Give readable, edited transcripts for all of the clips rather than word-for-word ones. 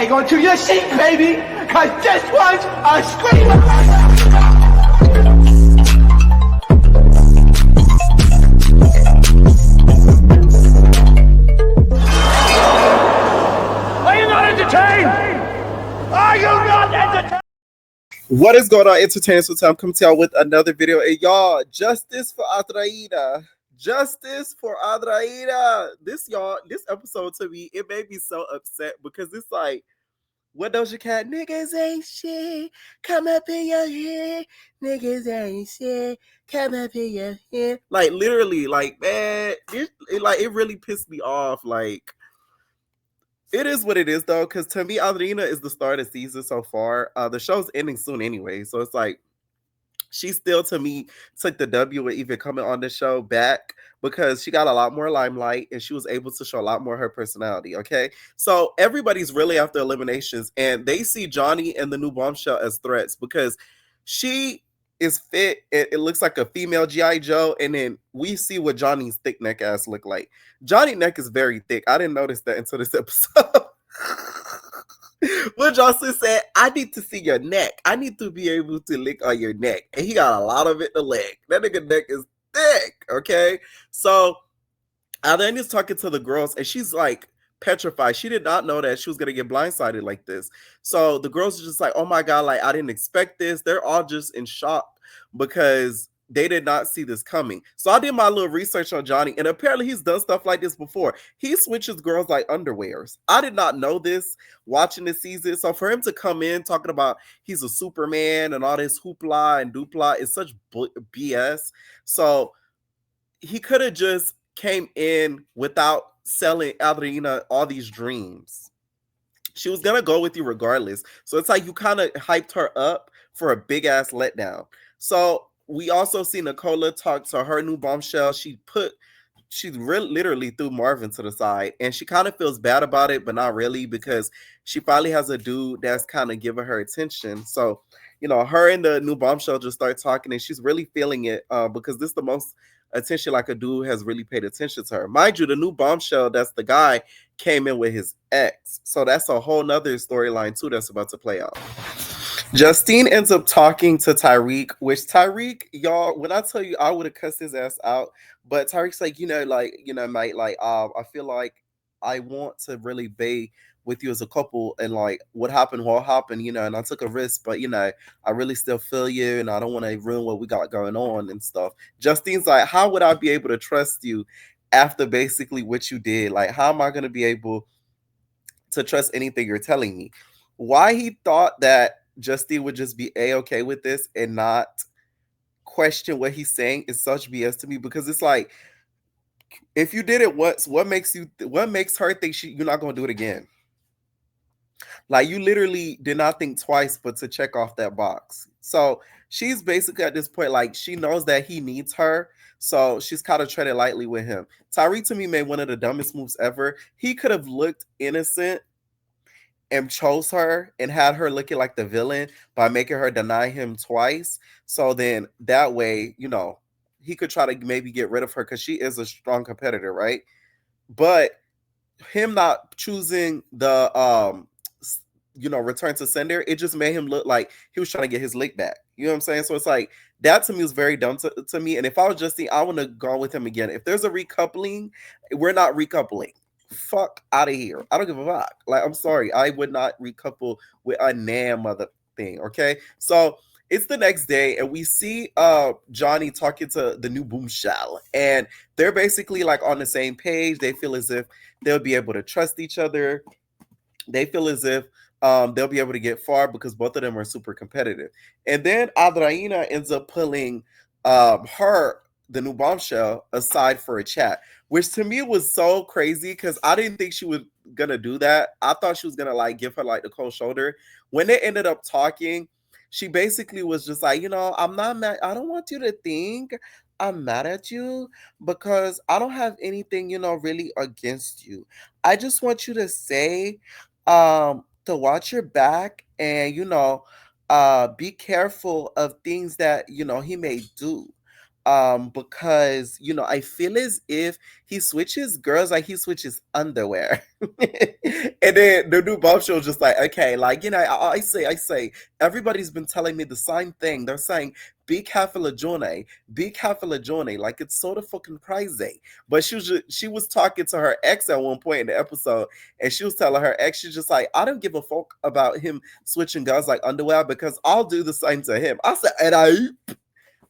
hang on to your seat, baby, cause this one's a screamer. Are you not entertained? Are you not entertained? What is going on, entertainers? I'm coming to y'all with another video. And y'all, justice for Adraina. Justice for Adraina. This episode to me, it made me so upset because it's like, what Doja Cat? Niggas ain't shit. Come up in your head. Niggas ain't shit. Come up in your head. Like, literally, like, man, it really pissed me off. Like, it is what it is, though, because to me, Adriana is the star of the season so far. The show's ending soon anyway, so it's like she still, to me, took the W with even coming on the show back because she got a lot more limelight and she was able to show a lot more of her personality, okay? So everybody's really after eliminations, and they see Johnny and the new bombshell as threats because she is fit. It looks like a female G.I. Joe, and then we see what Johnny's thick neck ass look like. Johnny's neck is very thick. I didn't notice that until this episode. Will Johnson said, I need to see your neck. I need to be able to lick on your neck. And he got a lot of it to lick. That nigga neck is thick, okay? So Adriana's talking to the girls, and she's like petrified. She did not know that she was going to get blindsided like this. So the girls are just like, oh my God, like I didn't expect this. They're all just in shock because they did not see this coming. So I did my little research on Johnny, and apparently he's done stuff like this before. He switches girls like underwears. I did not know this watching this season. So for him to come in talking about he's a Superman and all this hoopla and dupla is such BS. So he could have just came in without selling Adriana all these dreams. She was gonna go with you regardless. So it's like you kind of hyped her up for a big ass letdown. So we also see Nicola talk to her new bombshell. She literally threw Marvin to the side, and she kind of feels bad about it, but not really, because she finally has a dude that's kind of giving her attention. So, you know, her and the new bombshell just start talking, and she's really feeling it because this is the most attention like a dude has really paid attention to her. Mind you, the new bombshell, that's the guy, came in with his ex. So that's a whole nother storyline too that's about to play out. Justine ends up talking to Tyreek, which Tyreek, y'all, when I tell you I would have cussed his ass out, but Tyreek's like, mate, like, I feel like I want to really be with you as a couple, and like what happened, and I took a risk, but I really still feel you, and I don't want to ruin what we got going on and stuff. Justine's like, how would I be able to trust you after basically what you did? Like, how am I going to be able to trust anything you're telling me? Why he thought that Justine would just be A-okay with this and not question what he's saying is such BS to me, because it's like, if you did it once, what makes her think you're not going to do it again? Like, you literally did not think twice but to check off that box. So she's basically at this point, like, she knows that he needs her, so she's kind of treading lightly with him. Tyreek, to me, made one of the dumbest moves ever. He could have looked innocent and chose her and had her looking like the villain by making her deny him twice. So then that way, he could try to maybe get rid of her because she is a strong competitor, right? But him not choosing the return to sender, it just made him look like he was trying to get his lick back. You know what I'm saying? So it's like, that to me was very dumb to me. And if I was Justine, I wouldn't have gone with him again. If there's a recoupling, we're not recoupling. Fuck out of here. I don't give a fuck. Like, I'm sorry. I would not recouple with a damn mother thing. Okay. So it's the next day, and we see Johnny talking to the new bombshell, and they're basically like on the same page. They feel as if they'll be able to trust each other. They feel as if they'll be able to get far because both of them are super competitive. And then Adriana ends up pulling the new bombshell, aside for a chat, which to me was so crazy because I didn't think she was gonna do that. I thought she was gonna like give her like the cold shoulder. When they ended up talking, she basically was just like, I'm not mad. I don't want you to think I'm mad at you because I don't have anything, really against you. I just want you to say to watch your back and be careful of things that he may do. Because I feel as if he switches girls like he switches underwear. And then the new bombshell was just like, okay, like I say everybody's been telling me the same thing. They're saying be careful of Johnny, be careful of Johnny, like it's sort of fucking crazy. But she was talking to her ex at one point in the episode, and she was telling her ex, she's just like, I don't give a fuck about him switching girls like underwear because I'll do the same to him. I said, and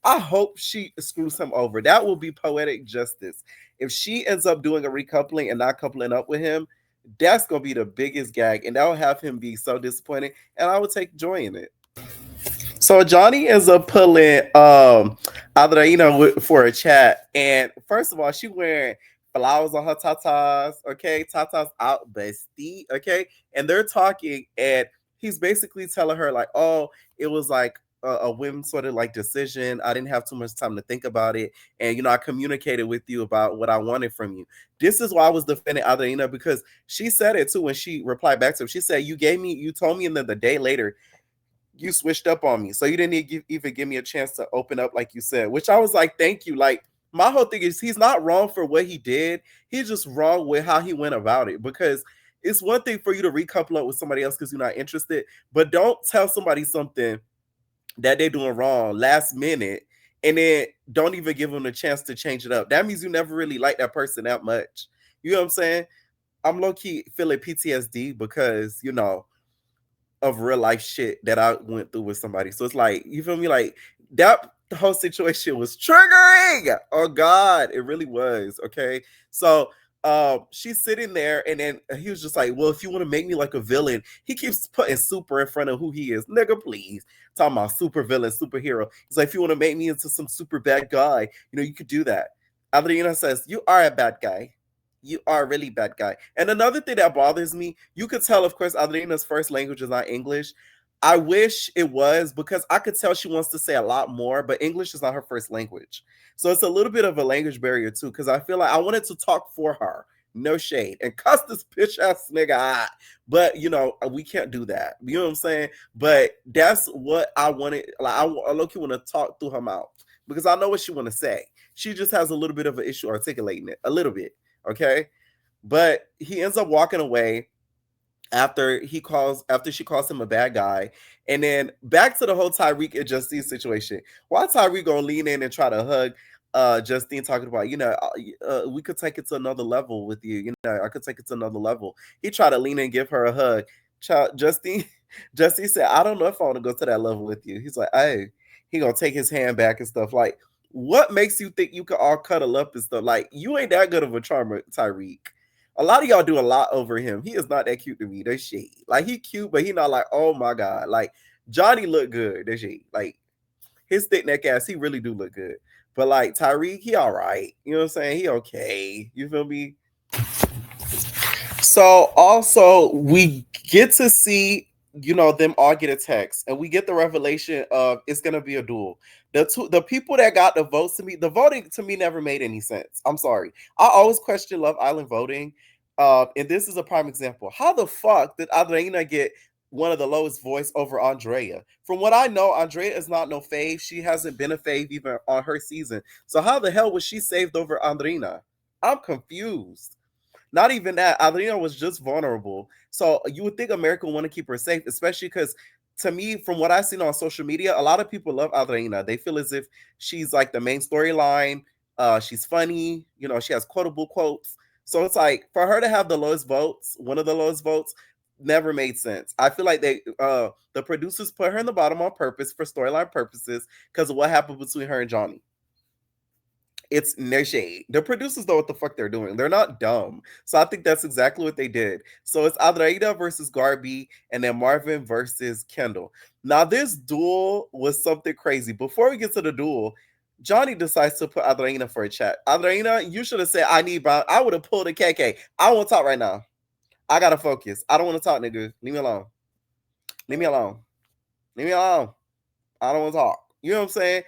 I hope she screws him over. That will be poetic justice. If she ends up doing a recoupling and not coupling up with him, that's gonna be the biggest gag, and that will have him be so disappointed. And I would take joy in it. So Johnny ends up pulling Adriana for a chat, and first of all, she wearing flowers on her tatas. Okay, tatas out, bestie. Okay, and they're talking, and he's basically telling her like, "Oh, it was like a whim sort of like decision. I didn't have too much time to think about it, and I communicated with you about what I wanted from you." This is why I was defending Adriana, because she said it too when she replied back to him. She said, you told me, and then the day later you switched up on me. So you didn't even give me a chance to open up like you said, which I was like, thank you. Like, my whole thing is he's not wrong for what he did. He's just wrong with how he went about it, because it's one thing for you to recouple up with somebody else because you're not interested, but don't tell somebody something that they're doing wrong last minute and then don't even give them a chance to change it up. That means you never really like that person that much. You know what I'm saying? I'm low-key feeling PTSD because, of real life shit that I went through with somebody. So it's like, you feel me? Like that whole situation was triggering. Oh God, it really was. Okay. So she's sitting there, and then he was just like, well, if you want to make me like a villain, he keeps putting super in front of who he is. Nigga, please. Talking about super villain, superhero. He's like, if you want to make me into some super bad guy, you could do that. Adriana says, you are a bad guy. You are a really bad guy. And another thing that bothers me, you could tell, of course, Adriana's first language is not English. I wish it was, because I could tell she wants to say a lot more, but English is not her first language. So it's a little bit of a language barrier too, because I feel like I wanted to talk for her. No shade. And cuss this bitch ass nigga out. But we can't do that. You know what I'm saying? But that's what I wanted. Like I low-key want to talk through her mouth, because I know what she want to say. She just has a little bit of an issue articulating it. A little bit. Okay. But he ends up walking away after she calls him a bad guy. And then back to the whole Tyreek and Justine situation. Why Tyreek gonna lean in and try to hug Justine, talking about, we could take it to another level with you. I could take it to another level. He tried to lean in and give her a hug. Justine said, I don't know if I want to go to that level with you. He's like, hey, he gonna take his hand back and stuff. Like, what makes you think you could all cuddle up and stuff? Like, you ain't that good of a charmer, Tyreek. A lot of y'all do a lot over him. He is not that cute to me. That's shit. Like, he cute, but he not like, oh my God. Like, Johnny look good. That's shit. Like, his thick neck ass, he really do look good. But like Tyreek, he all right. You know what I'm saying? He okay. You feel me? So also we get to see, them all get a text, and we get the revelation of it's gonna be a duel. The people that got the votes, to me, the voting to me never made any sense. I'm sorry. I always question Love Island voting. And this is a prime example. How the fuck did Adriana get one of the lowest voice over Andrea? From what I know, Andrea is not no fave. She hasn't been a fave even on her season. So how the hell was she saved over Andrina? I'm confused. Not even that. Adriana was just vulnerable. So you would think America would want to keep her safe, especially because, to me, from what I've seen on social media, a lot of people love Adriana. They feel as if she's like the main storyline. She's funny. She has quotable quotes. So it's like, for her to have the lowest votes, one of the lowest votes, never made sense. I feel like the producers put her in the bottom on purpose for storyline purposes because of what happened between her and Johnny. It's no shade. The producers know what the fuck they're doing. They're not dumb. So I think that's exactly what they did. So it's Adreida versus Garby, and then Marvin versus Kendall. Now, this duel was something crazy. Before we get to the duel, Johnny decides to put Adreina for a chat. Adreina, you should have said, I need Brown. I would have pulled a KK. I don't want to talk right now. I got to focus. I don't want to talk, nigga. Leave me alone. Leave me alone. Leave me alone. I don't want to talk. You know what I'm saying?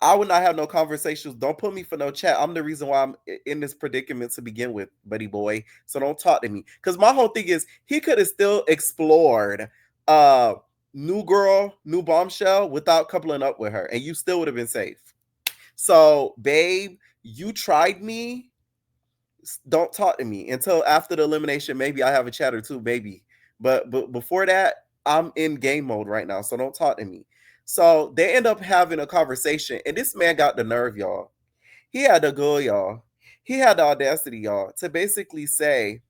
I would not have no conversations. Don't put me for no chat. I'm the reason why I'm in this predicament to begin with, buddy boy. So don't talk to me. Because my whole thing is he could have still explored new girl, new bombshell without coupling up with her, and you still would have been safe. So, babe, you tried me. Don't talk to me until after the elimination. Maybe I have a chat or two, maybe. But before that, I'm in game mode right now, so don't talk to me. So they end up having a conversation, and this man got the nerve, y'all. He had the goal, y'all. He had the audacity, y'all, to basically say,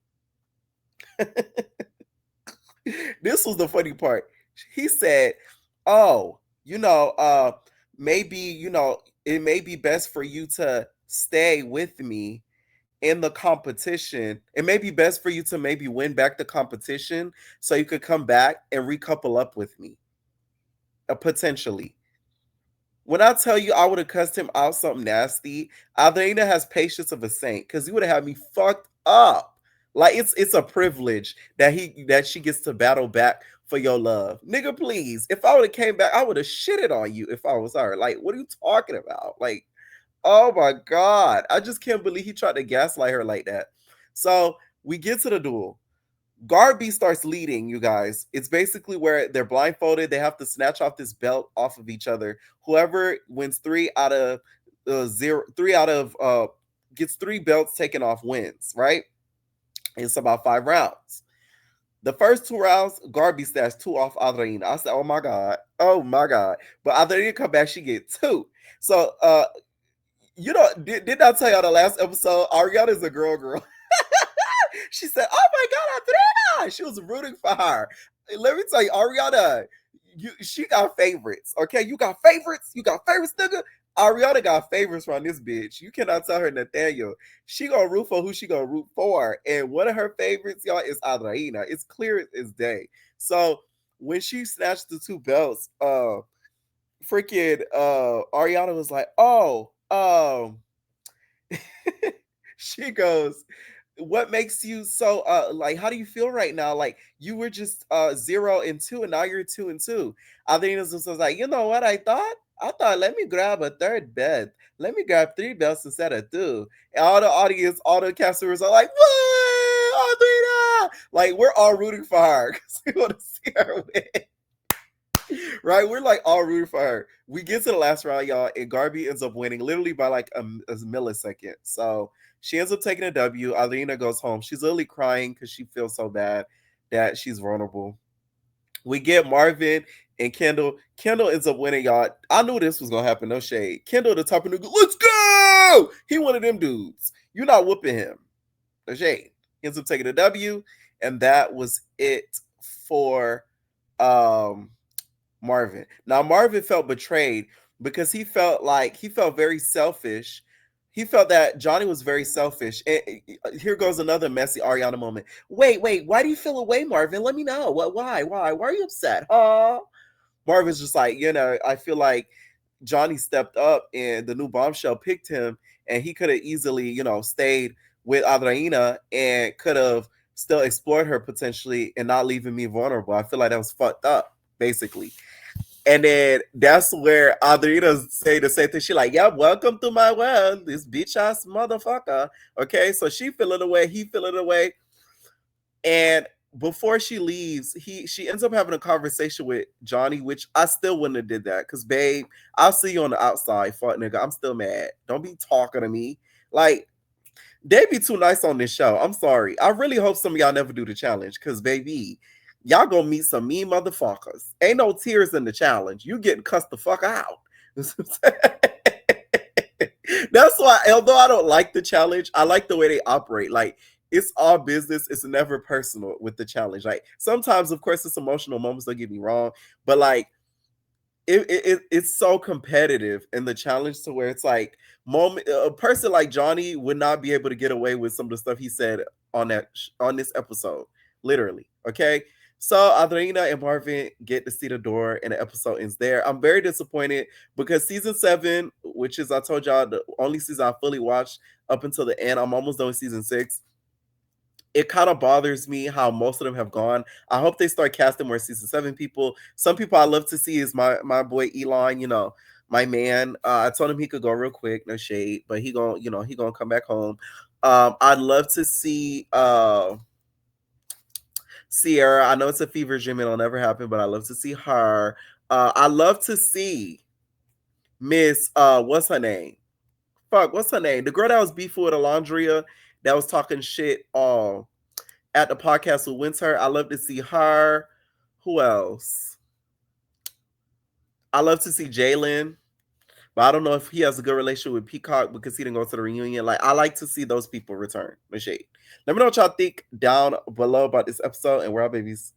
this was the funny part. He said, "Oh, maybe it may be best for you to stay with me in the competition. It may be best for you to maybe win back the competition so you could come back and recouple up with me, potentially." When I tell you I would have cussed him out something nasty, Adriana has patience of a saint because he would have had me fucked up. Like it's a privilege that she gets to battle back for your love. Nigga, please. If I would have came back, I would have shitted on you if I was her. Like, what are you talking about? Like, oh my God. I just can't believe he tried to gaslight her like that. So we get to the duel. Garby starts leading, you guys. It's basically where they're blindfolded. They have to snatch off this belt off of each other. Whoever wins three out of gets 3 belts taken off wins, right? It's about 5 rounds. The first 2 rounds, Garby snatched 2 off Adriana. I said, oh my God. Oh my God. But Adriana come back, she get 2. So did I tell y'all the last episode? Ariana is a girl. She said, "Oh my God, Adriana!" She was rooting for her. Let me tell you, Ariana, she got favorites. Okay, you got favorites. You got favorites, nigga. Ariana got favorites from this bitch. You cannot tell her Nathaniel. She gonna root for who she gonna root for, and one of her favorites, y'all, is Adriana. It's clear as day. So when she snatched the 2 belts, freaking Ariana was like, "Oh, she goes, what makes you so like how do you feel right now? Like you were just 0 and 2 and now you're 2 and 2." Athena's just was like, you know what I thought? I thought, let me grab a 3rd belt. Let me grab 3 belts instead of 2. And all the audience, all the casters are like, what? Athena! Like we're all rooting for her because we want to see her win. Right? We're like all rooting for her. We get to the last round, y'all, and Garby ends up winning literally by like a millisecond. So she ends up taking a W. Alina goes home. She's literally crying because she feels so bad that she's vulnerable. We get Marvin and Kendall. Kendall ends up winning, y'all. I knew this was gonna happen. No shade. Kendall, the top of the let's go. He one of them dudes. You're not whooping him. No shade. He ends up taking a W, and that was it for Marvin. Now Marvin felt betrayed because he felt very selfish. He felt that Johnny was very selfish. And here goes another messy Ariana moment. Wait, why do you feel away, Marvin? Let me know. Why are you upset? Marvin's just like, I feel like Johnny stepped up and the new bombshell picked him, and he could have easily, stayed with Adriana and could have still explored her potentially and not leaving me vulnerable. I feel like that was fucked up, basically. And then that's where Adriana say the same thing. She like, yeah, welcome to my world, this bitch ass motherfucker. Okay, so she feeling away, he feeling away. And before she leaves, she ends up having a conversation with Johnny, which I still wouldn't have did that. Cause babe, I'll see you on the outside, fuck nigga. I'm still mad. Don't be talking to me. Like, they be too nice on this show. I'm sorry. I really hope some of y'all never do the challenge. Cause baby, y'all gonna meet some mean motherfuckers. Ain't no tears in the challenge. You getting cussed the fuck out. That's why, although I don't like the challenge, I like the way they operate. Like, it's all business. It's never personal with the challenge. Like, sometimes, of course, it's emotional moments. Don't get me wrong, but like, it's so competitive in the challenge to where it's like a person like Johnny would not be able to get away with some of the stuff he said on this episode, literally. Okay, so Adriana and Marvin get to see the door, and the episode ends there. I'm very disappointed because season 7, which is I told y'all the only season I fully watched up until the end. I'm almost done with season 6. It kind of bothers me how most of them have gone. I hope they start casting more season 7 people. Some people I love to see is my boy Elon, my man. I told him he could go real quick, no shade, but he gonna come back home. I'd love to see Sierra. I know it's a fever dream, it'll never happen, but I love to see her. I love to see Miss what's her name? What's her name? The girl that was beefing with Alondria that was talking shit at the podcast with Winter. I love to see her. Who else? I love to see Jalen. But I don't know if he has a good relationship with Peacock because he didn't go to the reunion. Like, I like to see those people return the shade. Let me know what y'all think down below about this episode, and we're out, babies.